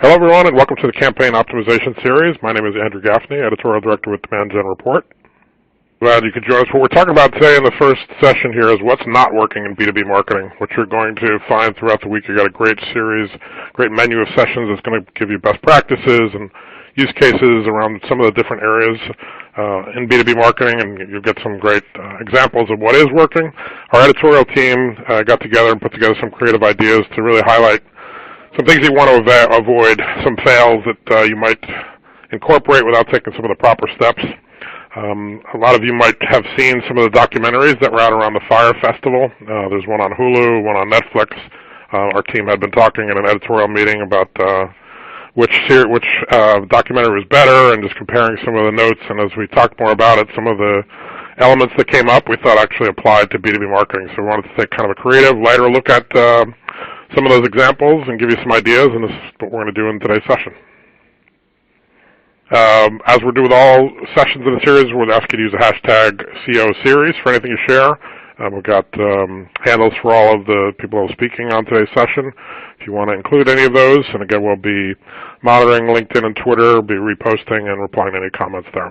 Hello, everyone, and welcome to the Campaign Optimization Series. My name is Andrew Gaffney, Editorial Director with Demand Gen Report. Glad you could join us. What we're talking about today in the first session here is what's not working in B2B marketing, which you're going to find throughout the week. You've got a great series, great menu of sessions that's going to give you best practices and use cases around some of the different areas in B2B marketing, and you'll get some great examples of what is working. Our editorial team got together and put together some creative ideas to really highlight some things you want to avoid, some fails that you might incorporate without taking some of the proper steps. A lot of you might have seen some of the documentaries that were out around the Fyre Festival. There's one on Hulu, one on Netflix. Our team had been talking in an editorial meeting about which documentary was better and just comparing some of the notes. And as we talked more about it, some of the elements that came up we thought actually applied to B2B marketing. So we wanted to take kind of a creative, lighter look at some of those examples and give you some ideas, and this is what we're going to do in today's session. As we're doing with all sessions in the series, we'll ask you to use the hashtag #COSeries for anything you share. We've got handles for all of the people who are speaking on today's session. If you want to include any of those, and again, we'll be monitoring LinkedIn and Twitter, be reposting and replying to any comments there.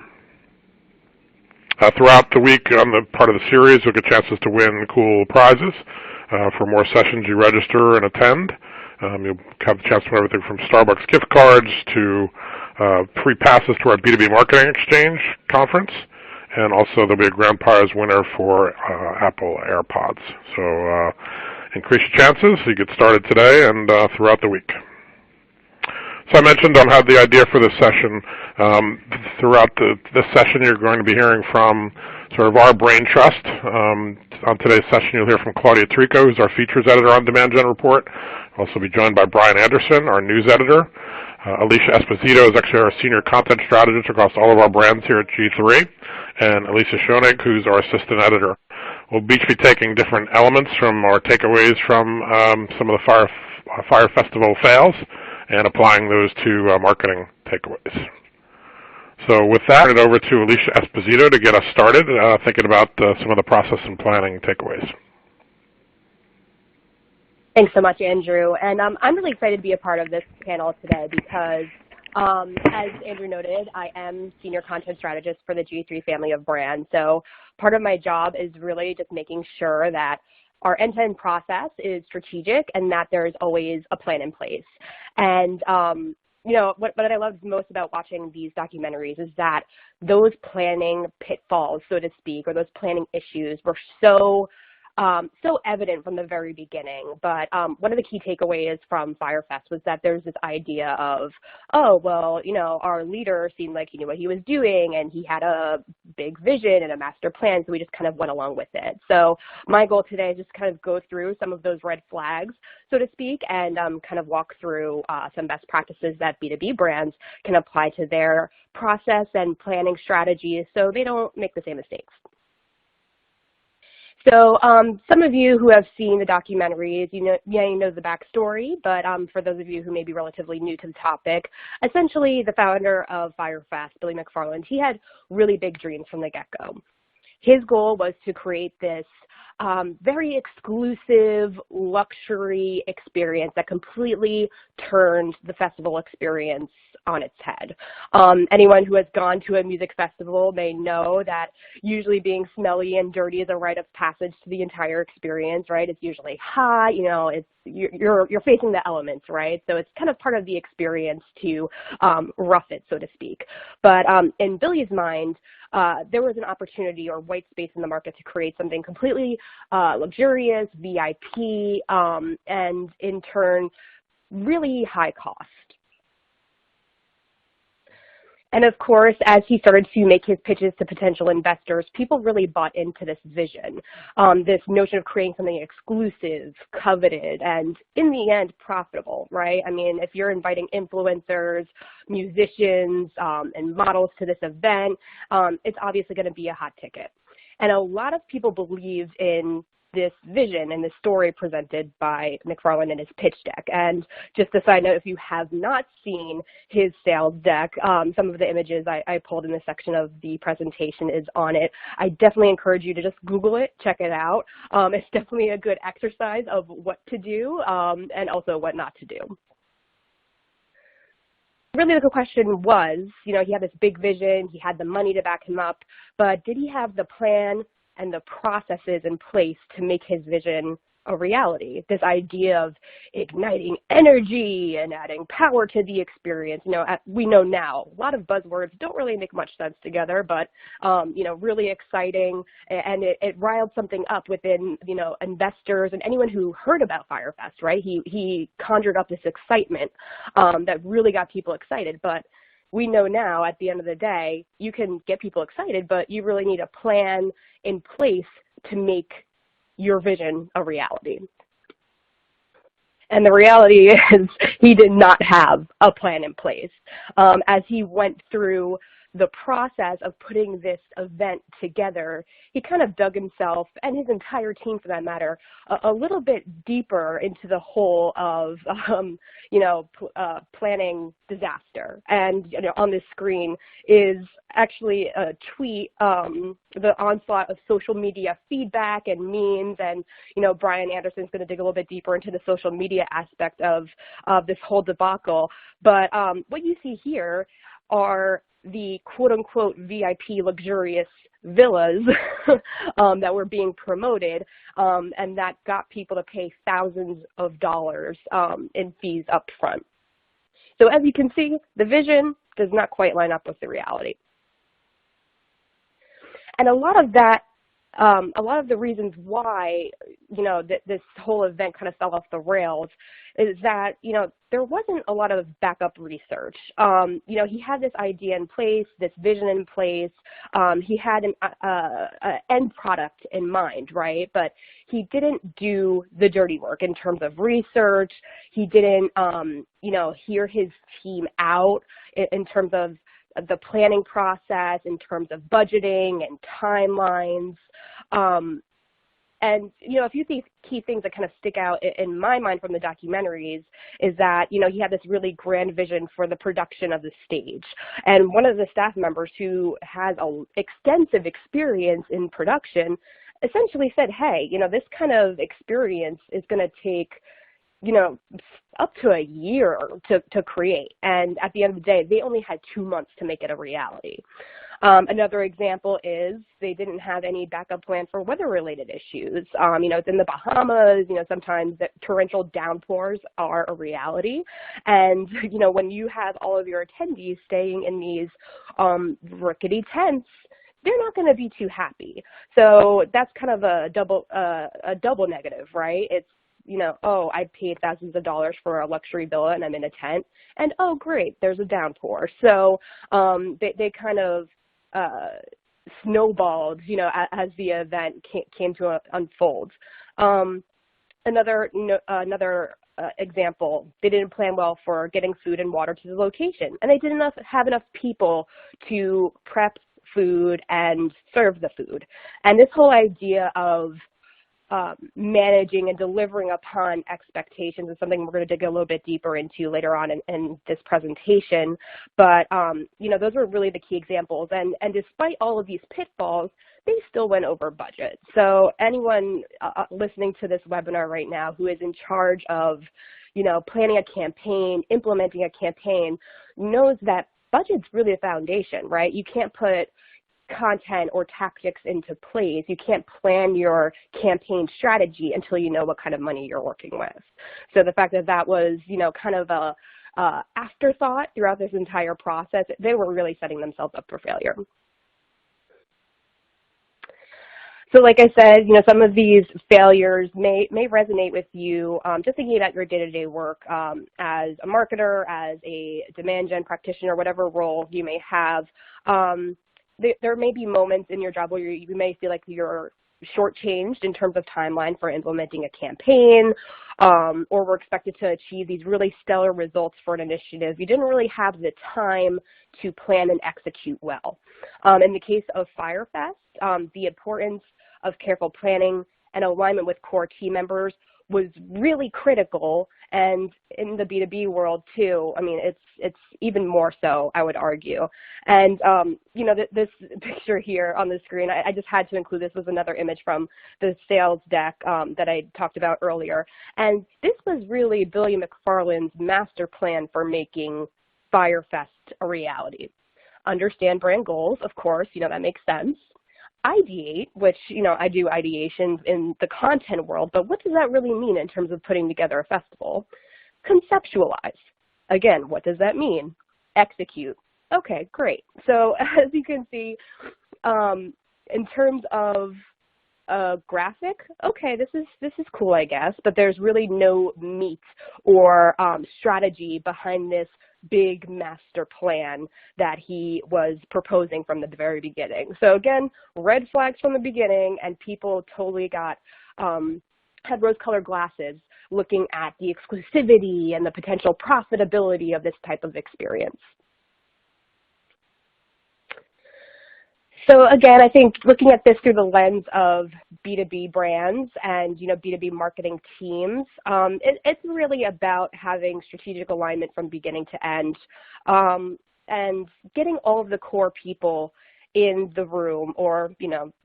Throughout the week on the part of the series, you'll get chances to win cool prizes. For more sessions you register and attend. You'll have the chance to win everything from Starbucks gift cards to free passes to our B2B Marketing Exchange conference. And also there'll be a grand prize winner for Apple AirPods. So increase your chances. You get started today and throughout the week. So I mentioned I had the idea for this session. Throughout this session you're going to be hearing from sort of our brain trust. On today's session, you'll hear from Claudia Trico, who's our features editor on Demand Gen Report. We'll also be joined by Brian Anderson, our news editor. Alicia Esposito is actually our senior content strategist across all of our brands here at G3. And Elisa Schoenig, who's our assistant editor. We'll each be taking different elements from our takeaways from some of the Fyre Festival fails and applying those to marketing takeaways. So with that, I'll turn it over to Alicia Esposito to get us started thinking about some of the process and planning takeaways. Thanks so much, Andrew. And I'm really excited to be a part of this panel today because, as Andrew noted, I am senior content strategist for the G3 family of brands. So part of my job is really just making sure that our end-to-end process is strategic and that there's always a plan in place. And you know, what I loved most about watching these documentaries is that those planning pitfalls, so to speak, or those planning issues were so evident from the very beginning. But one of the key takeaways from Fyre Fest was that there's this idea of, oh, well, you know, our leader seemed like he knew what he was doing and he had a big vision and a master plan, so we just kind of went along with it. So my goal today is just kind of go through some of those red flags, so to speak, and kind of walk through some best practices that B2B brands can apply to their process and planning strategies so they don't make the same mistakes. So some of you who have seen the documentaries, you know the backstory, but for those of you who may be relatively new to the topic, essentially the founder of Fyre Fest, Billy McFarland, he had really big dreams from the get-go. His goal was to create this very exclusive luxury experience that completely turned the festival experience on its head. Anyone who has gone to a music festival may know that usually being smelly and dirty is a rite of passage to the entire experience, right? It's usually hot, you know, you're facing the elements, right? So it's kind of part of the experience to rough it, so to speak. But in Billy's mind, there was an opportunity or white space in the market to create something completely luxurious, VIP, and in turn, really high cost. And of course, as he started to make his pitches to potential investors, people really bought into this vision, this notion of creating something exclusive, coveted, and in the end, profitable, right? I mean, if you're inviting influencers, musicians, and models to this event, it's obviously going to be a hot ticket. And a lot of people believed in this vision and the story presented by McFarland in his pitch deck. And just a side note, if you have not seen his sales deck, some of the images I pulled in this section of the presentation is on it. I definitely encourage you to just Google it, check it out. It's definitely a good exercise of what to do and also what not to do. really the question was, he had this big vision, he had the money to back him up, but did he have the plan and the processes in place to make his vision a reality? This idea of igniting energy and adding power to the experience. We know now a lot of buzzwords don't really make much sense together, but really exciting, and it riled something up within investors and anyone who heard about Fyre Fest. Right? He conjured up this excitement that really got people excited, but we know now at the end of the day, you can get people excited, but you really need a plan in place to make your vision a reality. And the reality is he did not have a plan in place. As he went through the process of putting this event together, he kind of dug himself, and his entire team for that matter, a little bit deeper into the hole of, planning disaster. And on this screen is actually a tweet, the onslaught of social media feedback and memes, and Brian Anderson's going to dig a little bit deeper into the social media aspect of this whole debacle. But what you see here are the quote-unquote VIP luxurious villas that were being promoted, and that got people to pay thousands of dollars in fees up front. So as you can see, the vision does not quite line up with the reality. And a lot of the reasons why, this whole event kind of fell off the rails is that, there wasn't a lot of backup research. He had this idea in place, this vision in place. He had an end product in mind, right? But he didn't do the dirty work in terms of research. He didn't, hear his team out in terms of the planning process, in terms of budgeting and timelines. And, a few key things that kind of stick out in my mind from the documentaries is that, he had this really grand vision for the production of the stage. And one of the staff members who has extensive experience in production essentially said, hey, this kind of experience is going to take, up to a year to create. And at the end of the day, they only had 2 months to make it a reality. Another example is they didn't have any backup plan for weather-related issues. It's in the Bahamas, sometimes the torrential downpours are a reality. And, when you have all of your attendees staying in these rickety tents, they're not going to be too happy. So that's kind of a double negative, right? It's, oh, I paid thousands of dollars for a luxury villa and I'm in a tent, and oh, great, there's a downpour. So they kind of snowballed, as the event came to unfold. Another example, they didn't plan well for getting food and water to the location, and they didn't have enough people to prep food and serve the food. And this whole idea of managing and delivering upon expectations is something we're going to dig a little bit deeper into later on in this presentation. But, those are really the key examples. And despite all of these pitfalls, they still went over budget. So anyone listening to this webinar right now who is in charge of, planning a campaign, implementing a campaign, knows that budget's really a foundation, right? You can't put content or tactics into place. You can't plan your campaign strategy until you know what kind of money you're working with. So the fact that that was, kind of a afterthought throughout this entire process, they were really setting themselves up for failure. So like I said, some of these failures may resonate with you, just thinking about your day-to-day work as a marketer, as a demand gen practitioner, whatever role you may have. There may be moments in your job where you may feel like you're shortchanged in terms of timeline for implementing a campaign, or we're expected to achieve these really stellar results for an initiative. You didn't really have the time to plan and execute well. In the case of Fyre Fest, the importance of careful planning and alignment with core team members was really critical, and in the B2B world too, I mean, it's even more so, I would argue. And, this picture here on the screen, I just had to include. This was another image from the sales deck that I talked about earlier. And this was really Billy McFarland's master plan for making Fyre Fest a reality. Understand brand goals, of course, that makes sense. Ideate, which, I do ideations in the content world, but what does that really mean in terms of putting together a festival? Conceptualize. Again, what does that mean? Execute. Okay, great. So as you can see, in terms of a graphic, okay, this is cool, I guess, but there's really no meat or strategy behind this big master plan that he was proposing from the very beginning. So again, red flags from the beginning, and people totally got had rose-colored glasses looking at the exclusivity and the potential profitability of this type of experience. So again, I think looking at this through the lens of B2B brands and B2B marketing teams, it's really about having strategic alignment from beginning to end, and getting all of the core people in the room, or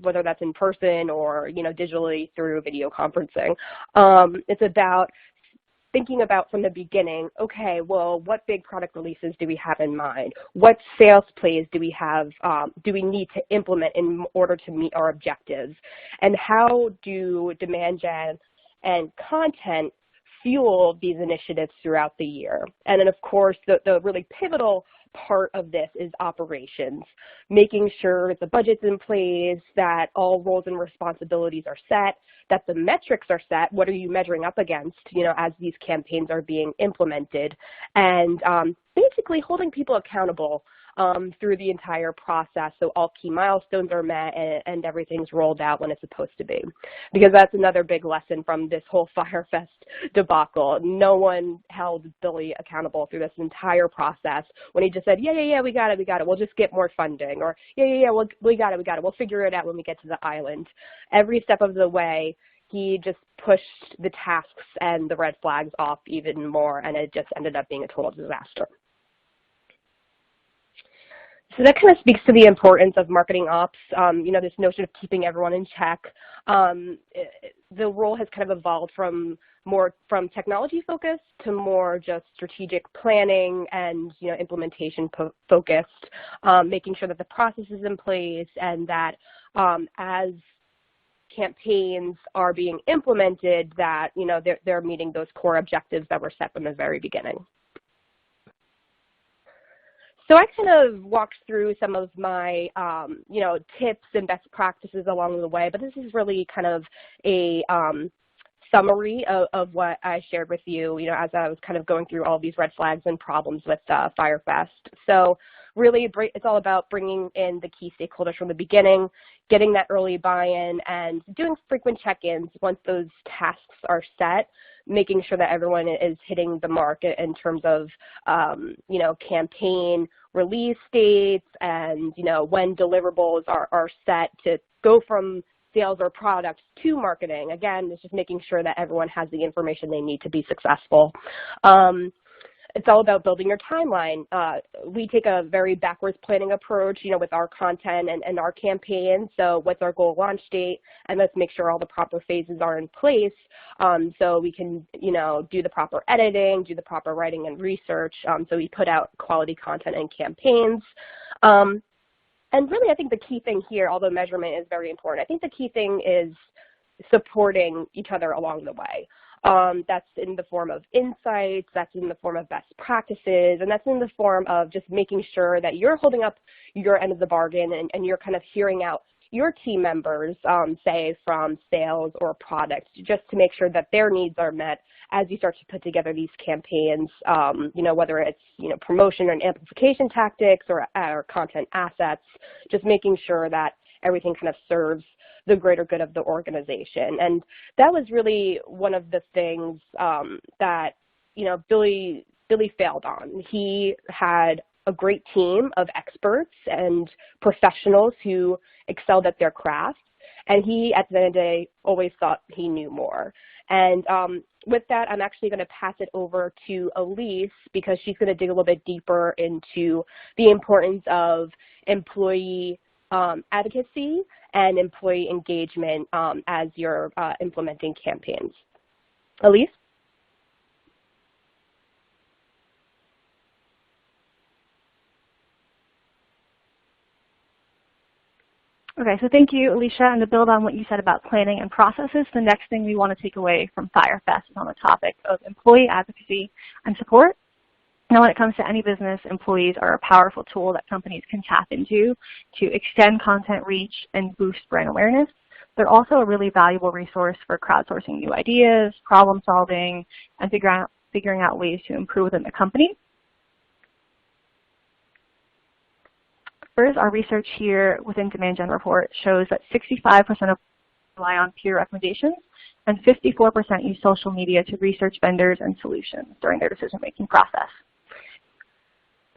whether that's in person or digitally through video conferencing. It's about thinking about from the beginning, okay, well, what big product releases do we have in mind? What sales plays do we have, do we need to implement in order to meet our objectives? And how do demand gen and content fuel these initiatives throughout the year? And then, of course, the really pivotal part of this is operations, making sure the budget's in place, that all roles and responsibilities are set, that the metrics are set, what are you measuring up against, as these campaigns are being implemented, and basically holding people accountable through the entire process, so all key milestones are met and everything's rolled out when it's supposed to be. Because that's another big lesson from this whole Fyre Fest debacle. No one held Billy accountable through this entire process when he just said, yeah, we got it, we'll just get more funding, or yeah, we got it, we'll figure it out when we get to the island. Every step of the way, he just pushed the tasks and the red flags off even more, and it just ended up being a total disaster. So that kind of speaks to the importance of marketing ops, this notion of keeping everyone in check. The role has kind of evolved from technology focused to more just strategic planning and implementation focused, making sure that the process is in place, and that as campaigns are being implemented, that they're meeting those core objectives that were set from the very beginning. So I kind of walked through some of my, tips and best practices along the way, but this is really kind of a summary of what I shared with you, as I was kind of going through all these red flags and problems with Fyre Fest. So really, it's all about bringing in the key stakeholders from the beginning, getting that early buy-in, and doing frequent check-ins once those tasks are set, making sure that everyone is hitting the mark in terms of, campaign release dates and, when deliverables are set to go from sales or products to marketing. Again, it's just making sure that everyone has the information they need to be successful. It's all about building your timeline. We take a very backwards planning approach, with our content and our campaign. So what's our goal launch date? And let's make sure all the proper phases are in place, so we can, do the proper editing, do the proper writing and research. So we put out quality content and campaigns. And really, I think the key thing here, although measurement is very important, I think the key thing is supporting each other along the way. That's in the form of insights, that's in the form of best practices, and that's in the form of just making sure that you're holding up your end of the bargain and you're kind of hearing out your team members, say from sales or product, just to make sure that their needs are met as you start to put together these campaigns, whether it's, promotion and amplification tactics or content assets, just making sure that everything kind of serves the greater good of the organization. And that was really one of the things that, Billy failed on. He had a great team of experts and professionals who excelled at their craft, and he, at the end of the day, always thought he knew more. And with that, I'm actually going to pass it over to Elise, because she's going to dig a little bit deeper into the importance of employee advocacy and employee engagement as you're implementing campaigns. Elise? Okay, so thank you, Alicia. And to build on what you said about planning and processes, the next thing we want to take away from Fyre Fest is on the topic of employee advocacy and support. Now, when it comes to any business, employees are a powerful tool that companies can tap into to extend content reach and boost brand awareness. They're also a really valuable resource for crowdsourcing new ideas, problem solving, and figuring out ways to improve within the company. First, our research here within Demand Gen Report shows that 65% of rely on peer recommendations and 54% use social media to research vendors and solutions during their decision-making process.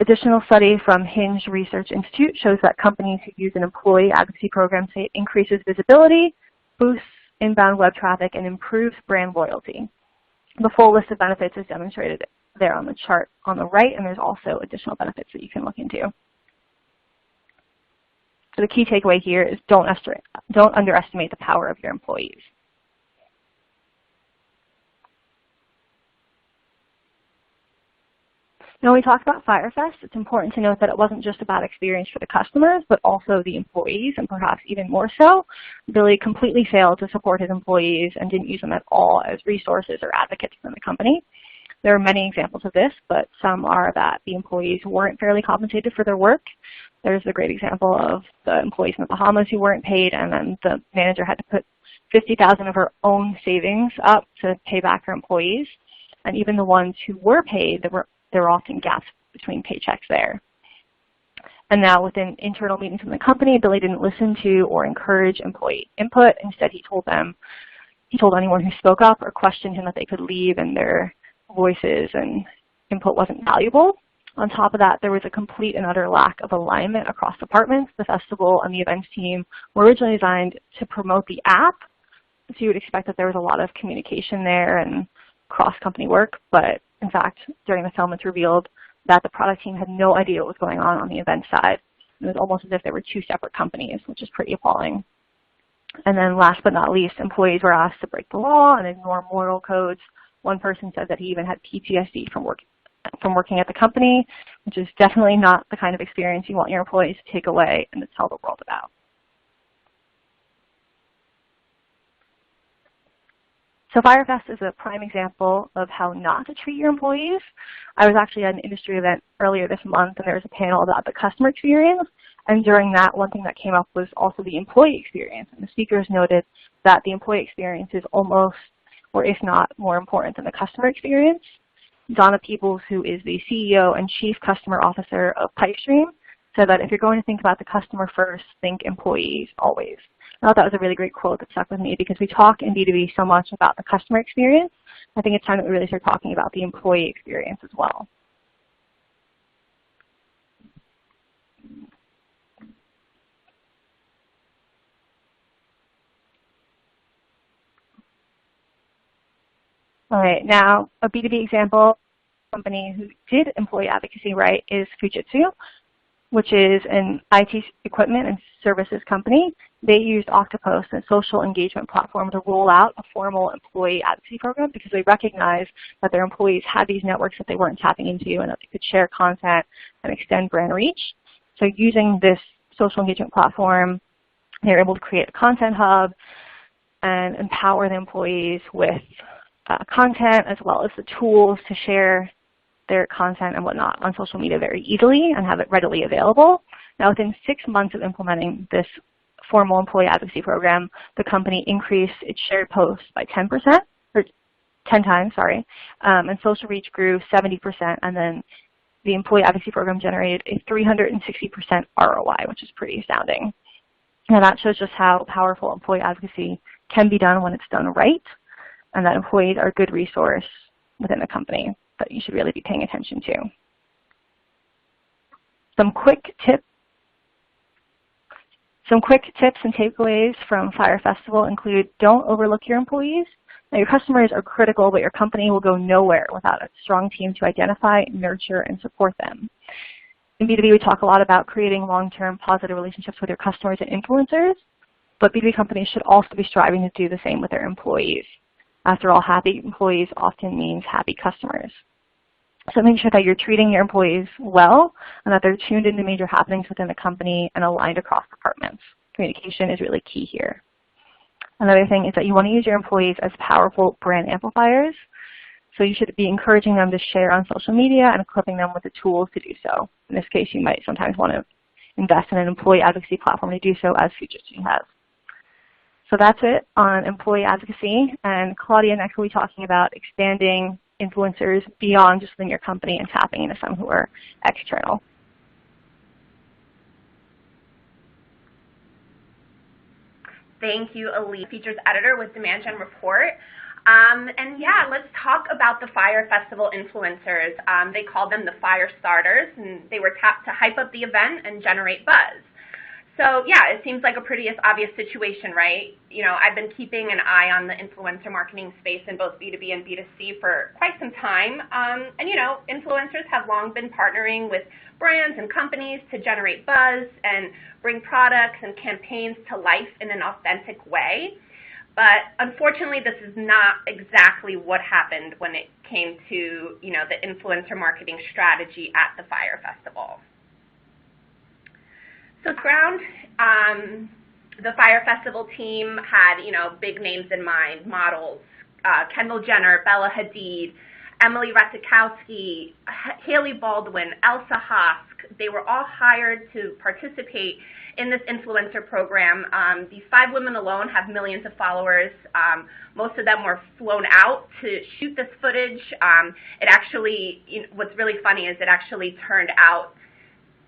Additional study from Hinge Research Institute shows that companies who use an employee advocacy program say it increases visibility, boosts inbound web traffic, and improves brand loyalty. The full list of benefits is demonstrated there on the chart on the right, and there's also additional benefits that you can look into. So the key takeaway here is don't underestimate the power of your employees. Now, when we talk about Fyre Fest, it's important to note that it wasn't just a bad experience for the customers, but also the employees, and perhaps even more so. Billy completely failed to support his employees and didn't use them at all as resources or advocates within the company. There are many examples of this, but some are that the employees weren't fairly compensated for their work. There's a great example of the employees in the Bahamas who weren't paid, and then the manager had to put $50,000 of her own savings up to pay back her employees. And even the ones who were paid, there were often gaps between paychecks there. And now within internal meetings in the company, Billy didn't listen to or encourage employee input. Instead, he told anyone who spoke up or questioned him that they could leave and their voices and input wasn't valuable. On top of that, there was a complete and utter lack of alignment across departments. The festival and the events team were originally designed to promote the app, so you would expect that there was a lot of communication there and cross-company work, but in fact, during the film, it's revealed that the product team had no idea what was going on the event side. It was almost as if there were two separate companies, which is pretty appalling. And then last but not least, employees were asked to break the law and ignore moral codes. One person said that he even had PTSD from working at the company, which is definitely not the kind of experience you want your employees to take away and to tell the world about. So Fyre Fest is a prime example of how not to treat your employees. I was actually at an industry event earlier this month, and there was a panel about the customer experience. And during that, one thing that came up was also the employee experience. And the speakers noted that the employee experience is almost, or if not, more important than the customer experience. Donna Peebles, who is the CEO and Chief Customer Officer of Pipestream, said that if you're going to think about the customer first, think employees always. I thought that was a really great quote that stuck with me because we talk in B2B so much about the customer experience. I think it's time that we really start talking about the employee experience as well. All right, now a B2B example company who did employee advocacy right is Fujitsu, which is an IT equipment and services company. They used Octopus, a social engagement platform, to roll out a formal employee advocacy program because they recognized that their employees had these networks that they weren't tapping into and that they could share content and extend brand reach. So using this social engagement platform, they were able to create a content hub and empower the employees with content as well as the tools to share their content and whatnot on social media very easily and have it readily available. Now, within 6 months of implementing this formal employee advocacy program, the company increased its shared posts by 10%, or 10 times, sorry, and social reach grew 70%, and then the employee advocacy program generated a 360% ROI, which is pretty astounding. Now, that shows just how powerful employee advocacy can be done when it's done right, and that employees are a good resource within the company that you should really be paying attention to. Some quick tips and takeaways from Fyre Festival include don't overlook your employees. Now, your customers are critical, but your company will go nowhere without a strong team to identify, nurture, and support them. In B2B, we talk a lot about creating long-term positive relationships with your customers and influencers, but B2B companies should also be striving to do the same with their employees. After all, happy employees often means happy customers. So make sure that you're treating your employees well and that they're tuned into major happenings within the company and aligned across departments. communication is really key here. Another thing is that you want to use your employees as powerful brand amplifiers. So you should be encouraging them to share on social media and equipping them with the tools to do so. In this case, you might sometimes want to invest in an employee advocacy platform to do so, as Future Student has. So that's it on employee advocacy. And Claudia, next we'll be talking about expanding influencers beyond just within your company and tapping into some who are external. Thank you, Elise, features editor with Demand Gen Report. And yeah, let's talk about the Fyre Festival influencers. They called them the Fire Starters, and they were tapped to hype up the event and generate buzz. So yeah, it seems like a pretty obvious situation, right? You know, I've been keeping an eye on the influencer marketing space in both B2B and B2C for quite some time. And you know, influencers have long been partnering with brands and companies to generate buzz and bring products and campaigns to life in an authentic way. But unfortunately, this is not exactly what happened when it came to, you know, the influencer marketing strategy at the Fyre Festival. So the Fyre Festival team had, you know, big names in mind, models, Kendall Jenner, Bella Hadid, Emily Ratajkowski, Haley Baldwin, Elsa Hosk. They were all hired to participate in this influencer program. These 5 women alone have millions of followers. Most of them were flown out to shoot this footage. It actually, what's really funny is it actually turned out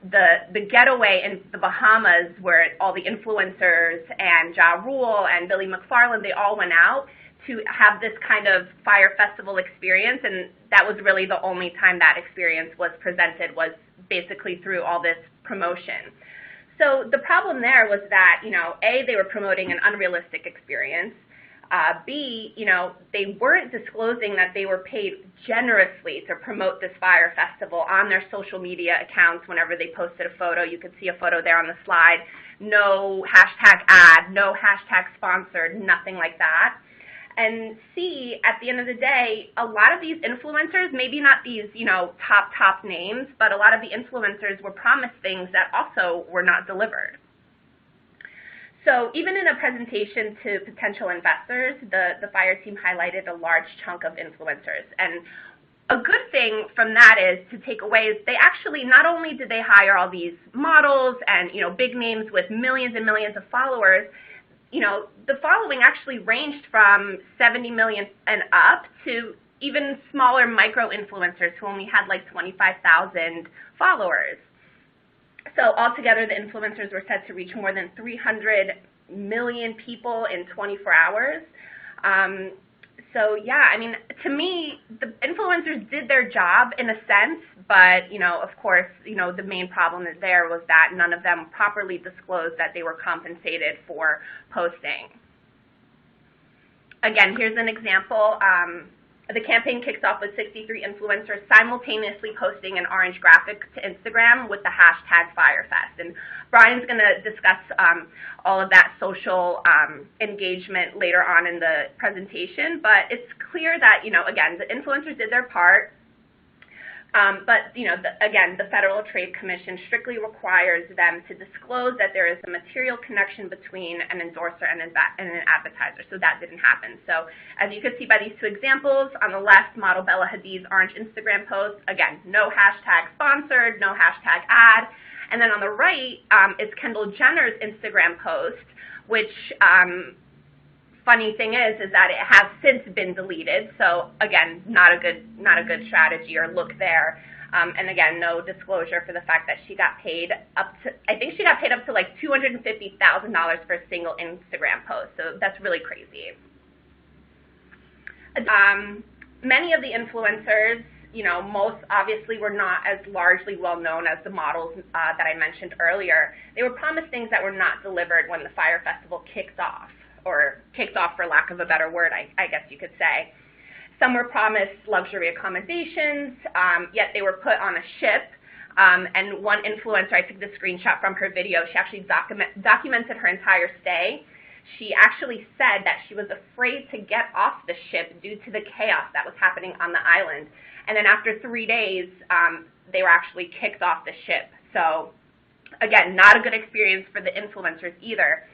the getaway in the Bahamas, where all the influencers and Ja Rule and Billy McFarland, they all went out to have this kind of Fyre Festival experience, and that was really the only time that experience was presented, was basically through all this promotion. So the problem there was that, you know, A, they were promoting an unrealistic experience. B, you know, they weren't disclosing that they were paid generously to promote this Fyre Festival on their social media accounts. Whenever they posted a photo, you could see a photo there on the slide. No hashtag ad, no hashtag sponsored, nothing like that. And C, at the end of the day, a lot of these influencers, maybe not these, you know, top names, but a lot of the influencers were promised things that also were not delivered. So even in a presentation to potential investors, the Fyre team highlighted a large chunk of influencers. And a good thing from that is to take away is they actually, not only did they hire all these models and, you know, big names with millions and millions of followers, you know, the following actually ranged from 70 million and up to even smaller micro-influencers who only had like 25,000 followers. So altogether, the influencers were said to reach more than 300 million people in 24 hours. So yeah, I mean, to me, the influencers did their job in a sense, but, you know, of course, you know, the main problem there was that none of them properly disclosed that they were compensated for posting. Again, here's an example. The campaign kicks off with 63 influencers simultaneously posting an orange graphic to Instagram with the hashtag Fyre Fest. And Brian's going to discuss all of that social engagement later on in the presentation. But it's clear that, you know, again, the influencers did their part. But, you know, again, the Federal Trade Commission strictly requires them to disclose that there is a material connection between an endorser and an advertiser. So that didn't happen. So as you can see by these 2 examples, on the left, model Bella Hadid's orange Instagram post, again, no hashtag sponsored, no hashtag ad. And then on the right is Kendall Jenner's Instagram post, which funny thing is that it has since been deleted. So again, not a good strategy or look there. And again, no disclosure for the fact that she got paid up to, I think she got paid up to like $250,000 for a single Instagram post. So that's really crazy. Many of the influencers, you know, most obviously were not as largely well known as the models that I mentioned earlier. They were promised things that were not delivered when the Fyre Festival kicked off. Or kicked off, for lack of a better word, I guess you could say. Some were promised luxury accommodations, yet they were put on a ship. And one influencer, I took the screenshot from her video, she actually documented her entire stay. She actually said that she was afraid to get off the ship due to the chaos that was happening on the island. And then after 3 days, they were actually kicked off the ship. So Again, not a good experience for the influencers either.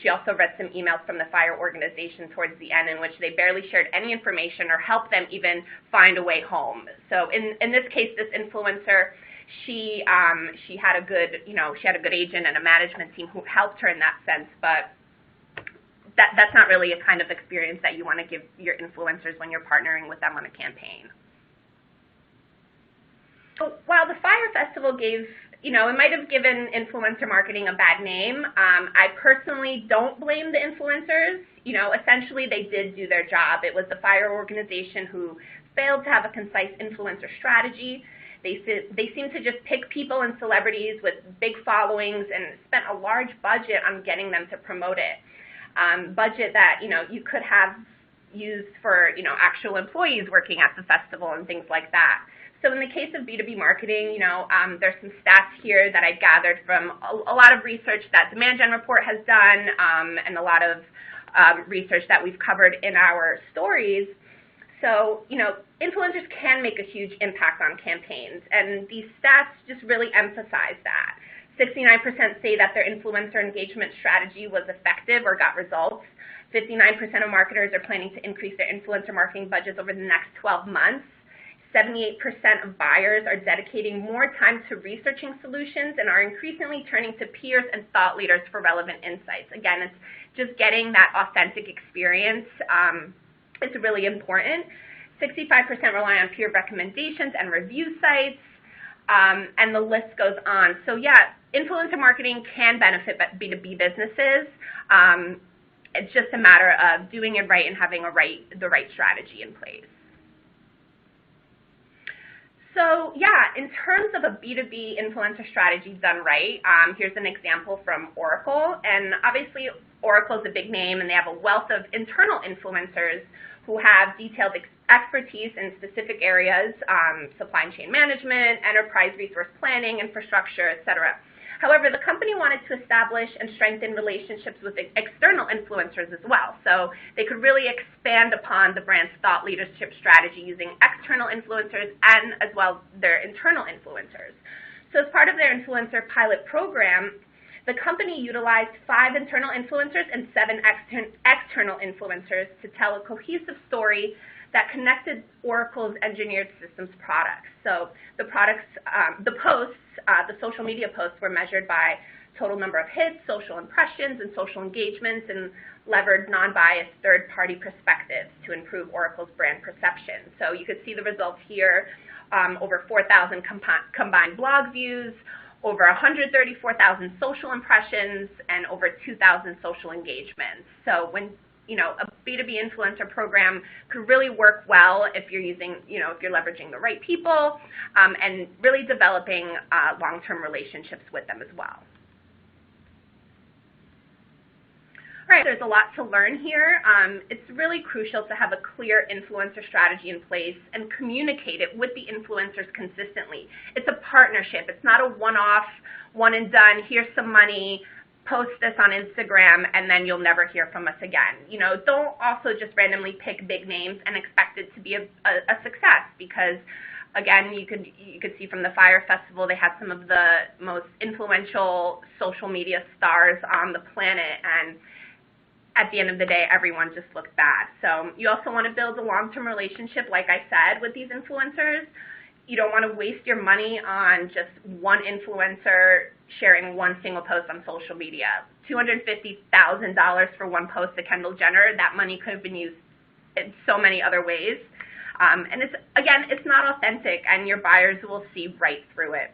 She also read some emails from the Fyre organization towards the end in which they barely shared any information or helped them even find a way home. So in this case, this influencer, she had a good, she had a good agent and a management team who helped her in that sense, but that's not really a kind of experience that you want to give your influencers when you're partnering with them on a campaign. So while the Fyre Festival gave, it might have given influencer marketing a bad name, I personally don't blame the influencers. Essentially they did do their job. It was the Fyre organization who failed to have a concise influencer strategy. They seem to just pick people and celebrities with big followings and spent a large budget on getting them to promote it. Budget that, you could have used for, actual employees working at the festival and things like that. So in the case of B2B marketing, there's some stats here that I gathered from a lot of research that Demand Gen Report has done and a lot of research that we've covered in our stories. So, influencers can make a huge impact on campaigns, and these stats just really emphasize that. 69% say that their influencer engagement strategy was effective or got results. 59% of marketers are planning to increase their influencer marketing budgets over the next 12 months. 78% of buyers are dedicating more time to researching solutions and are increasingly turning to peers and thought leaders for relevant insights. Again, it's just getting that authentic experience. It's really important. 65% rely on peer recommendations and review sites, and the list goes on. So yeah, influencer marketing can benefit B2B businesses. It's just a matter of doing it right and having the right strategy in place. So yeah, in terms of a B2B influencer strategy done right, here's an example from Oracle. And obviously, Oracle is a big name, and they have a wealth of internal influencers who have detailed expertise in specific areas, supply chain management, enterprise resource planning, infrastructure, etc. However, the company wanted to establish and strengthen relationships with external influencers as well. So they could really expand upon the brand's thought leadership strategy using external influencers and as well their internal influencers. So as part of their influencer pilot program, the company utilized 5 internal influencers and 7 external influencers to tell a cohesive story that connected Oracle's engineered systems products. So the products, the social media posts were measured by total number of hits, social impressions, and social engagements, and levered non-biased third-party perspectives to improve Oracle's brand perception. So you could see the results here, over 4,000 combined blog views, over 134,000 social impressions, and over 2,000 social engagements. So when a B2B influencer program could really work well if you're using, if you're leveraging the right people and really developing long-term relationships with them as well. All right, there's a lot to learn here. It's really crucial to have a clear influencer strategy in place and communicate it with the influencers consistently. It's a partnership. It's not a one-off, one and done, here's some money, post this on Instagram, and then you'll never hear from us again. Don't also just randomly pick big names and expect it to be a success, because again, you could see from the Fyre Festival, they had some of the most influential social media stars on the planet, and at the end of the day, everyone just looked bad. So you also want to build a long-term relationship, like I said, with these influencers. You don't want to waste your money on just one influencer sharing one single post on social media. $250,000 for one post to Kendall Jenner, that money could have been used in so many other ways. And it's not authentic, and your buyers will see right through it.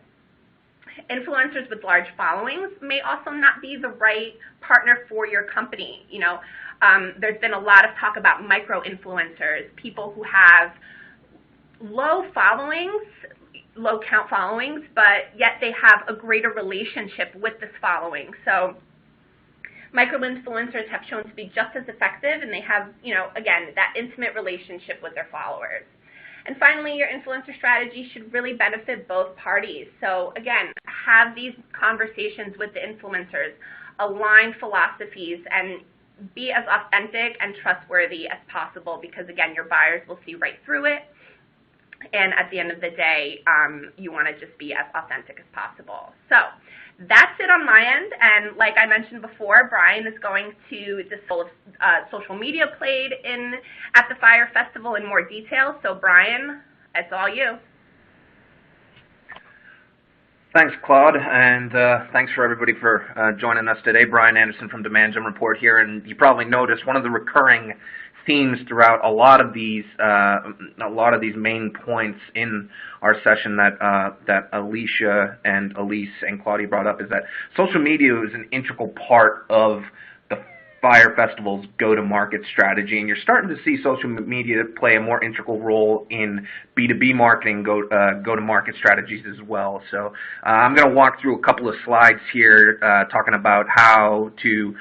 Influencers with large followings may also not be the right partner for your company. There's been a lot of talk about micro-influencers, people who have low followings, low count followings, but yet they have a greater relationship with this following. So micro-influencers have shown to be just as effective, and they have, again, that intimate relationship with their followers. And finally, your influencer strategy should really benefit both parties. So again, have these conversations with the influencers, align philosophies, and be as authentic and trustworthy as possible, because again, your buyers will see right through it. And at the end of the day, you want to just be as authentic as possible. So That's it on my end, and like I mentioned before, Brian is going to discuss social media played at the Fyre Festival in more detail. So Brian, it's all you. Thanks, Claude, and thanks for everybody for joining us today. Brian Anderson from Demand Gen Report here, and you probably noticed one of the recurring themes throughout a lot of these main points in our session that Alicia and Elise and Claudia brought up is that social media is an integral part of the Fyre Festival's go-to-market strategy, and you're starting to see social media play a more integral role in B2B marketing go-to-market strategies as well. So I'm going to walk through a couple of slides here talking about how to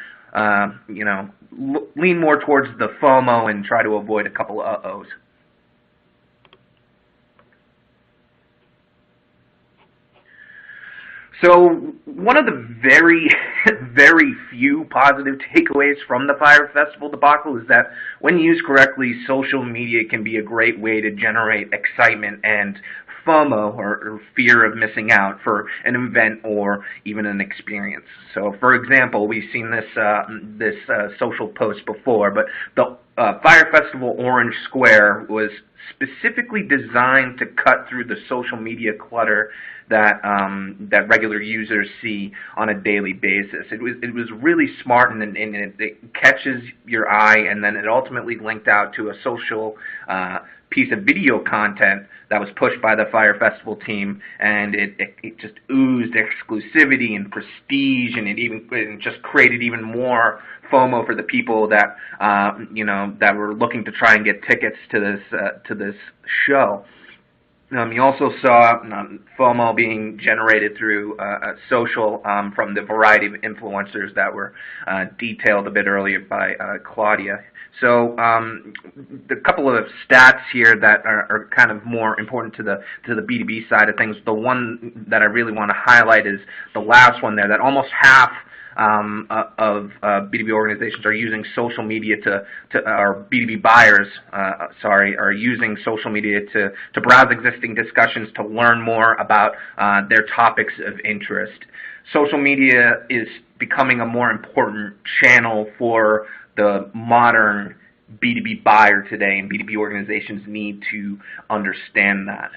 lean more towards the FOMO and try to avoid a couple of uh-ohs. So one of the very, very few positive takeaways from the Fyre Festival debacle is that when used correctly, social media can be a great way to generate excitement and FOMO, or fear of missing out, for an event or even an experience. So, for example, we've seen this social post before, but the Fyre Festival Orange Square was specifically designed to cut through the social media clutter that regular users see on a daily basis. It was really smart, and it catches your eye, and then it ultimately linked out to a social piece of video content that was pushed by the Fyre Festival team, and it just oozed exclusivity and prestige, and it just created even more FOMO for the people that that were looking to try and get tickets to this show. You also saw FOMO being generated through social from the variety of influencers that were detailed a bit earlier by Claudia. So the couple of stats here that are kind of more important to the B2B side of things. The one that I really want to highlight is the last one there, that almost half of B2B organizations are using social media or B2B buyers, are using social media to browse existing discussions, to learn more about their topics of interest. Social media is becoming a more important channel for the modern B2B buyer today, and B2B organizations need to understand that.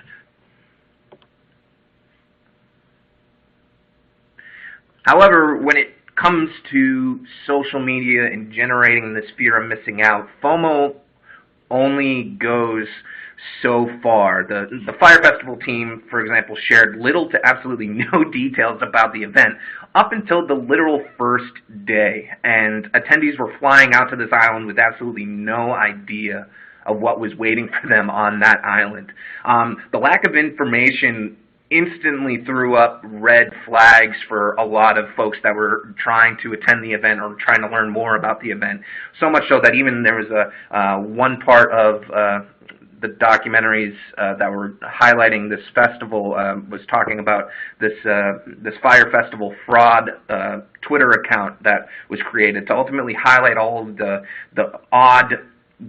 However, when it comes to social media and generating this fear of missing out, FOMO only goes so far. The Fyre Festival team, for example, shared little to absolutely no details about the event up until the literal first day, and attendees were flying out to this island with absolutely no idea of what was waiting for them on that island. The lack of information instantly threw up red flags for a lot of folks that were trying to attend the event or trying to learn more about the event, so much so that even there was one part of the documentaries that were highlighting this festival was talking about this Fyre Festival fraud Twitter account that was created to ultimately highlight all of the odd,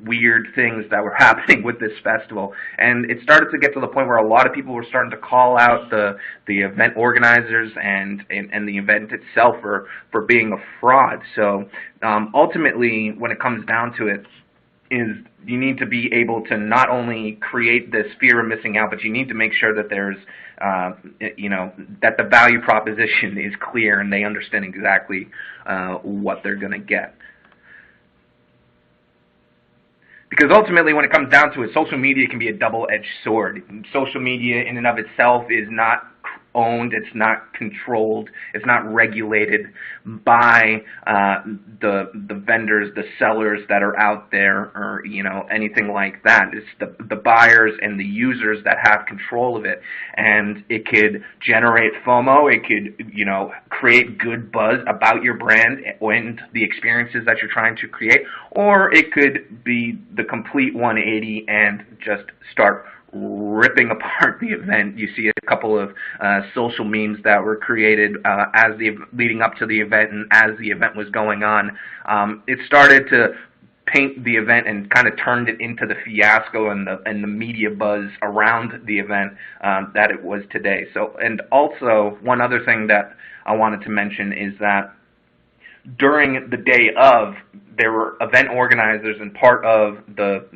weird things that were happening with this festival. And it started to get to the point where a lot of people were starting to call out the event organizers and the event itself for being a fraud. So ultimately, when it comes down to it, is you need to be able to not only create this fear of missing out, but you need to make sure that there's, that the value proposition is clear and they understand exactly what they're going to get. Because ultimately, when it comes down to it, social media can be a double-edged sword. Social media in and of itself is not owned, it's not controlled, it's not regulated by the vendors, the sellers that are out there, or anything like that. It's the buyers and the users that have control of it, and it could generate FOMO. It could create good buzz about your brand and the experiences that you're trying to create, or it could be the complete 180 and just start ripping apart the event. You see a couple of social memes that were created leading up to the event and as the event was going on. It started to paint the event and kind of turned it into the fiasco and the media buzz around the event that it was today. So, and also one other thing that I wanted to mention is that during the day of, there were event organizers, and part of the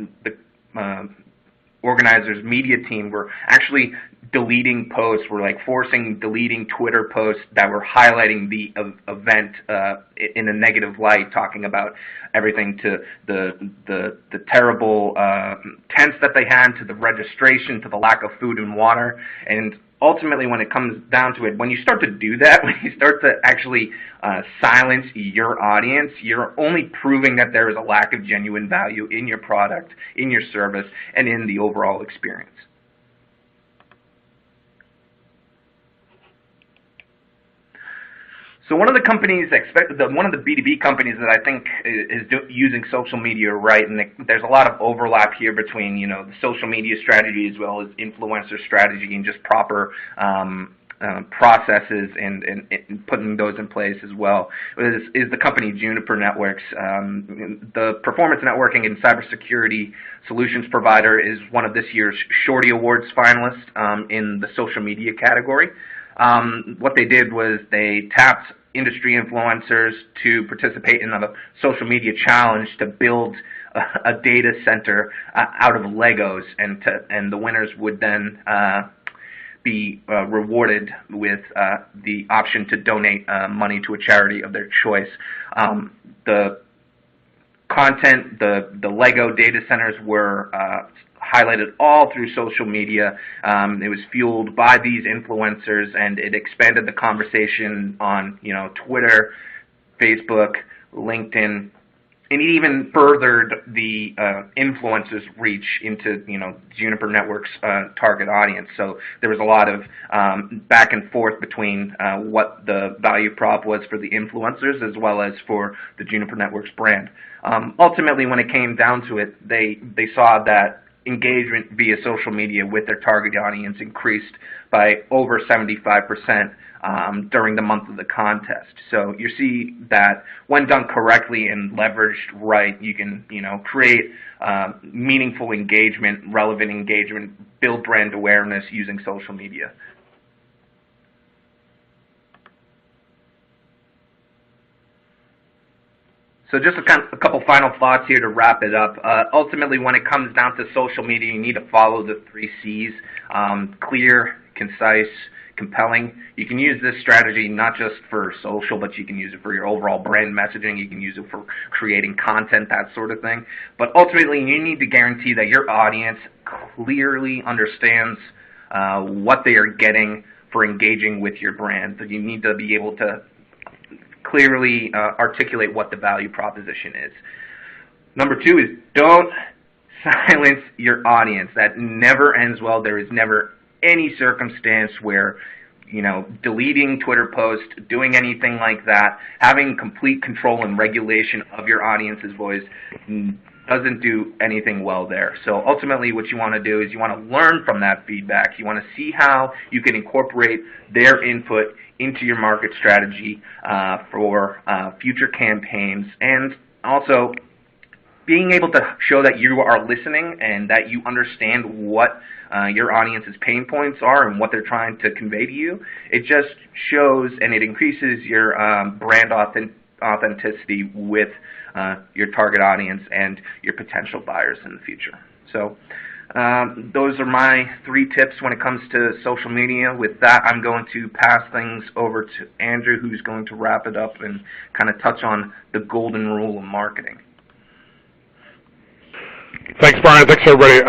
organizers' media team were actually deleting posts, were like deleting Twitter posts that were highlighting the event in a negative light, talking about everything to the terrible tents that they had, to the registration, to the lack of food and water. And ultimately, when it comes down to it, when you start to do that, when you start to actually silence your audience, you're only proving that there is a lack of genuine value in your product, in your service, and in the overall experience. So one of the companies, one of the B2B companies that I think is using social media right, and there's a lot of overlap here between, the social media strategy as well as influencer strategy and just proper processes and putting those in place as well, is the company Juniper Networks. The performance networking and cybersecurity solutions provider is one of this year's Shorty Awards finalists in the social media category. What they did was they tapped industry influencers to participate in a social media challenge to build a data center out of Legos, and the winners would then be rewarded with the option to donate money to a charity of their choice. The content, the Lego data centers were highlighted all through social media. It was fueled by these influencers, and it expanded the conversation on, Twitter, Facebook, LinkedIn, and it even furthered the influencers' reach into, Juniper Networks' target audience. So there was a lot of back and forth between what the value prop was for the influencers as well as for the Juniper Networks brand. Ultimately, when it came down to it, they saw that engagement via social media with their target audience increased by over 75% during the month of the contest. So you see that when done correctly and leveraged right, you can create meaningful engagement, relevant engagement, build brand awareness using social media. So just a couple final thoughts here to wrap it up. Ultimately, when it comes down to social media, you need to follow the 3 C's, clear, concise, compelling. You can use this strategy not just for social, but you can use it for your overall brand messaging. You can use it for creating content, that sort of thing. But ultimately, you need to guarantee that your audience clearly understands what they are getting for engaging with your brand. So you need to be able to clearly articulate what the value proposition is. Number 2 is don't silence your audience. That never ends well. There is never any circumstance where, deleting Twitter posts, doing anything like that, having complete control and regulation of your audience's voice doesn't do anything well there. So ultimately what you want to do is you want to learn from that feedback. You want to see how you can incorporate their input into your market strategy for future campaigns, and also being able to show that you are listening and that you understand what your audience's pain points are and what they're trying to convey to you. It just shows and it increases your brand authenticity with your target audience and your potential buyers in the future. So those are my 3 tips when it comes to social media. With that, I'm going to pass things over to Andrew, who's going to wrap it up and kind of touch on the golden rule of marketing. Thanks, Brian. Thanks, everybody.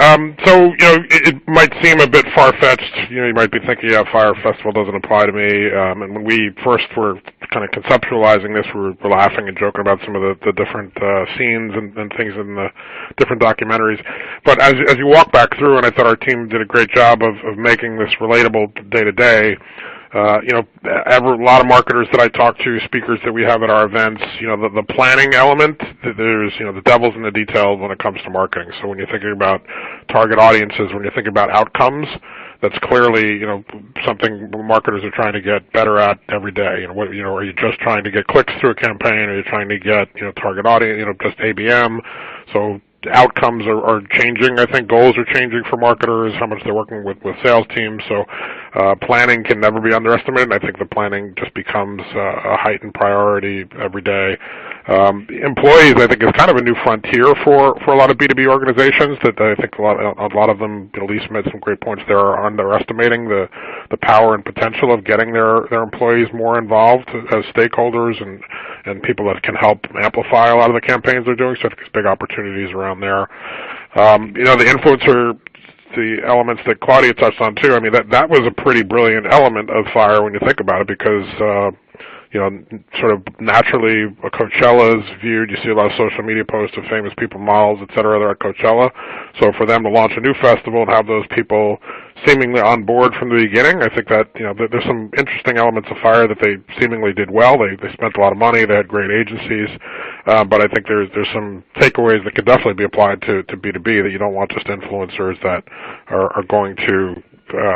So, it might seem a bit far-fetched. You might be thinking, yeah, Fyre Festival doesn't apply to me. And when we first were kind of conceptualizing this, we were laughing and joking about some of the different scenes and things in the different documentaries. But as you walk back through, and I thought our team did a great job of making this relatable day-to-day, a lot of marketers that I talk to, speakers that we have at our events, the planning element, there's, the devil's in the detail when it comes to marketing. So when you're thinking about target audiences, when you're thinking about outcomes, that's clearly, something marketers are trying to get better at every day. Are you just trying to get clicks through a campaign? Are you trying to get, target audience, just ABM? So outcomes are changing. I think goals are changing for marketers, how much they're working with sales teams. So Planning can never be underestimated, and I think the planning just becomes a heightened priority every day. Employees, I think, is kind of a new frontier for a lot of B2B organizations that I think a lot of them, Lisa made some great points there, are underestimating the power and potential of getting their employees more involved as stakeholders and people that can help amplify a lot of the campaigns they're doing. So I think there's big opportunities around there. The influencer, the elements that Claudia touched on too, I mean, that was a pretty brilliant element of Fyre when you think about it, because sort of naturally Coachella is viewed. You see a lot of social media posts of famous people, models, et cetera, that are at Coachella. So for them to launch a new festival and have those people seemingly on board from the beginning, I think that there's some interesting elements of Fyre that they seemingly did well. They spent a lot of money. They had great agencies, but I think there's some takeaways that could definitely be applied to B2B, that you don't want just influencers that are going to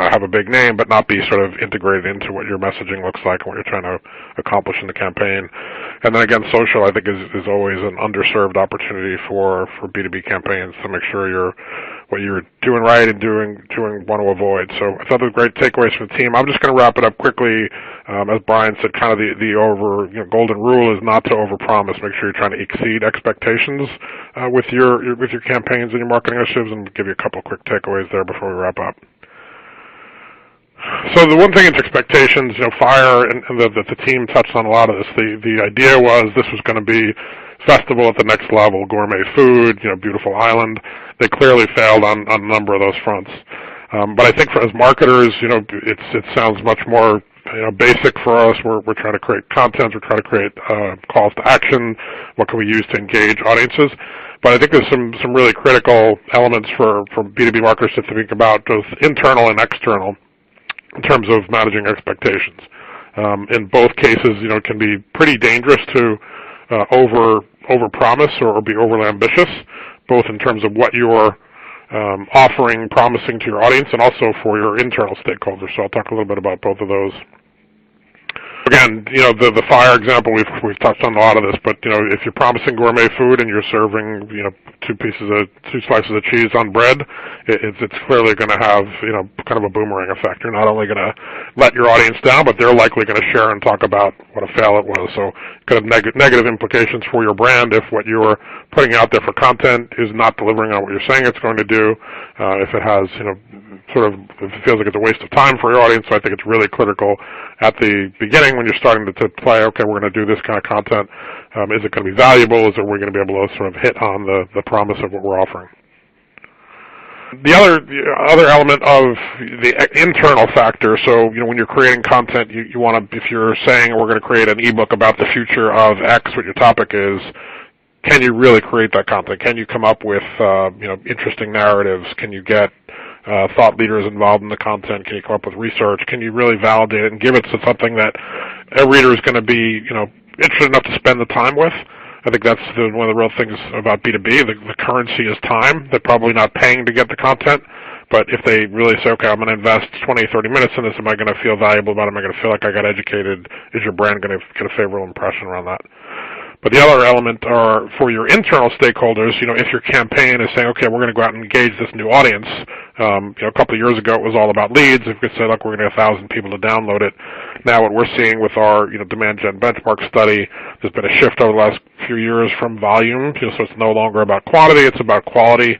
have a big name but not be sort of integrated into what your messaging looks like and what you're trying to accomplish in the campaign. And then again, social, I think, is always an underserved opportunity for B2B campaigns to make sure what you're doing right and doing want to avoid. So I thought those were great takeaways from the team. I'm just going to wrap it up quickly. As Brian said, kind of the golden rule is not to overpromise. Make sure you're trying to exceed expectations with your campaigns and your marketing initiatives, and give you a couple of quick takeaways there before we wrap up. So the one thing is expectations. Fyre and the team touched on a lot of this. The idea was this was going to be festival at the next level, gourmet food, beautiful island. They clearly failed on a number of those fronts. But I think as marketers, it sounds much more basic for us. We're trying to create content. We're trying to create calls to action. What can we use to engage audiences? But I think there's some really critical elements for B2B marketers to think about, both internal and external, in terms of managing expectations. In both cases, it can be pretty dangerous to overpromise or be overly ambitious, both in terms of what you're offering, promising to your audience, and also for your internal stakeholders. So I'll talk a little bit about both of those. Again, the Fyre example, we've touched on a lot of this, but if you're promising gourmet food and you're serving two slices of cheese on bread, it's clearly going to have kind of a boomerang effect. You're not only going to let your audience down, but they're likely going to share and talk about what a fail it was. So it could have negative implications for your brand if what you're putting out there for content is not delivering on what you're saying it's going to do. If it has if it feels like it's a waste of time for your audience. So I think it's really critical at the beginning when you're starting to play, okay, we're going to do this kind of content. Is it going to be valuable? Is it we're going to be able to sort of hit on the promise of what we're offering? The other element of the internal factor, so when you're creating content, you want to, if you're saying we're going to create an ebook about the future of X, what your topic is, can you really create that content? Can you come up with interesting narratives? Can you get thought leaders involved in the content? Can you come up with research? Can you really validate it and give it to something that a reader is going to be interested enough to spend the time with? I think that's one of the real things about B2B. The currency is time. They're probably not paying to get the content, but if they really say, okay, I'm going to invest 20, 30 minutes in this, am I going to feel valuable about it? Am I going to feel like I got educated? Is your brand going to get a favorable impression around that? But the other element are for your internal stakeholders, if your campaign is saying, okay, we're going to go out and engage this new audience. A couple of years ago, it was all about leads. If we could say, look, we're going to get 1,000 people to download it. Now what we're seeing with our demand gen benchmark study, there's been a shift over the last few years from volume. So it's no longer about quantity, it's about quality.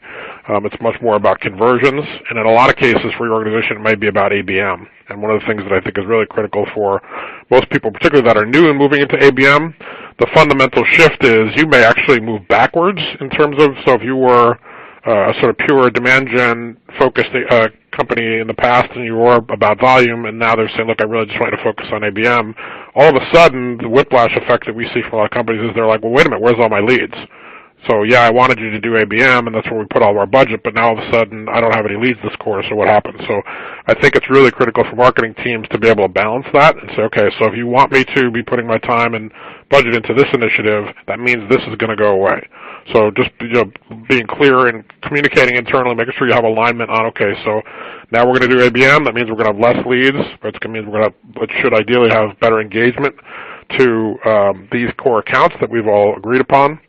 It's much more about conversions. And in a lot of cases for your organization, it might be about ABM. And one of the things that I think is really critical for most people, particularly that are new and moving into ABM, the fundamental shift is you may actually move backwards in terms of, so if you were a sort of pure demand gen focused company in the past and you were about volume, and now they're saying, look, I really just want to focus on ABM, all of a sudden the whiplash effect that we see from a lot of companies is they're like, well, wait a minute, where's all my leads? So yeah, I wanted you to do ABM, and that's where we put all of our budget, but now all of a sudden I don't have any leads this quarter, so what happens? So I think it's really critical for marketing teams to be able to balance that and say, okay, so if you want me to be putting my time and budget into this initiative, that means this is going to go away. So just being clear and communicating internally, making sure you have alignment on, okay, so now we're going to do ABM, that means we're going to have less leads, but it means we're going to, it should ideally have better engagement to these core accounts that we've all agreed upon.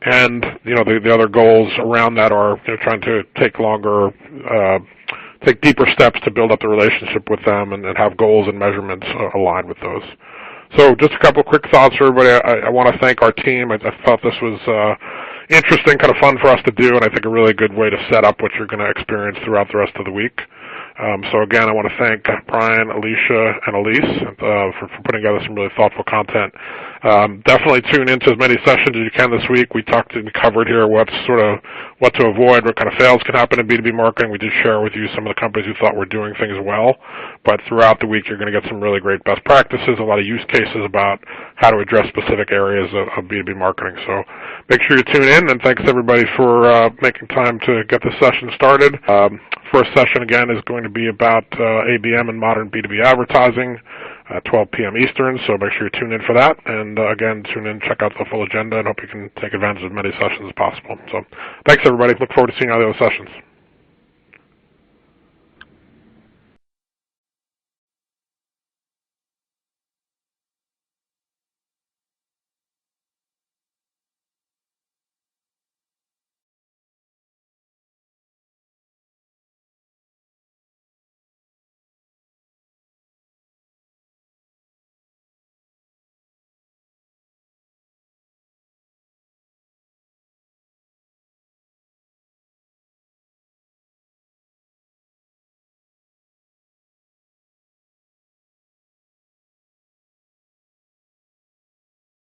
And the other goals around that are trying to take longer take deeper steps to build up the relationship with them and have goals and measurements aligned with those. So just a couple of quick thoughts for everybody. I want to thank our team. I thought this was interesting, kind of fun for us to do, and I think a really good way to set up what you're going to experience throughout the rest of the week. So again, I want to thank Brian, Alicia, and Elise for putting together some really thoughtful content. Definitely tune into as many sessions as you can this week. We covered here what to avoid, what kind of fails can happen in B2B marketing. We did share with you some of the companies who thought were doing things well, but throughout the week you're going to get some really great best practices, a lot of use cases about how to address specific areas of B2B marketing. So make sure you tune in, and thanks everybody for making time to get this session started. First session, again, is going to be about ABM and modern B2B advertising at 12 p.m. Eastern, so make sure you tune in for that. And again, tune in, check out the full agenda, and hope you can take advantage of as many sessions as possible. So thanks, everybody. Look forward to seeing you on the other sessions.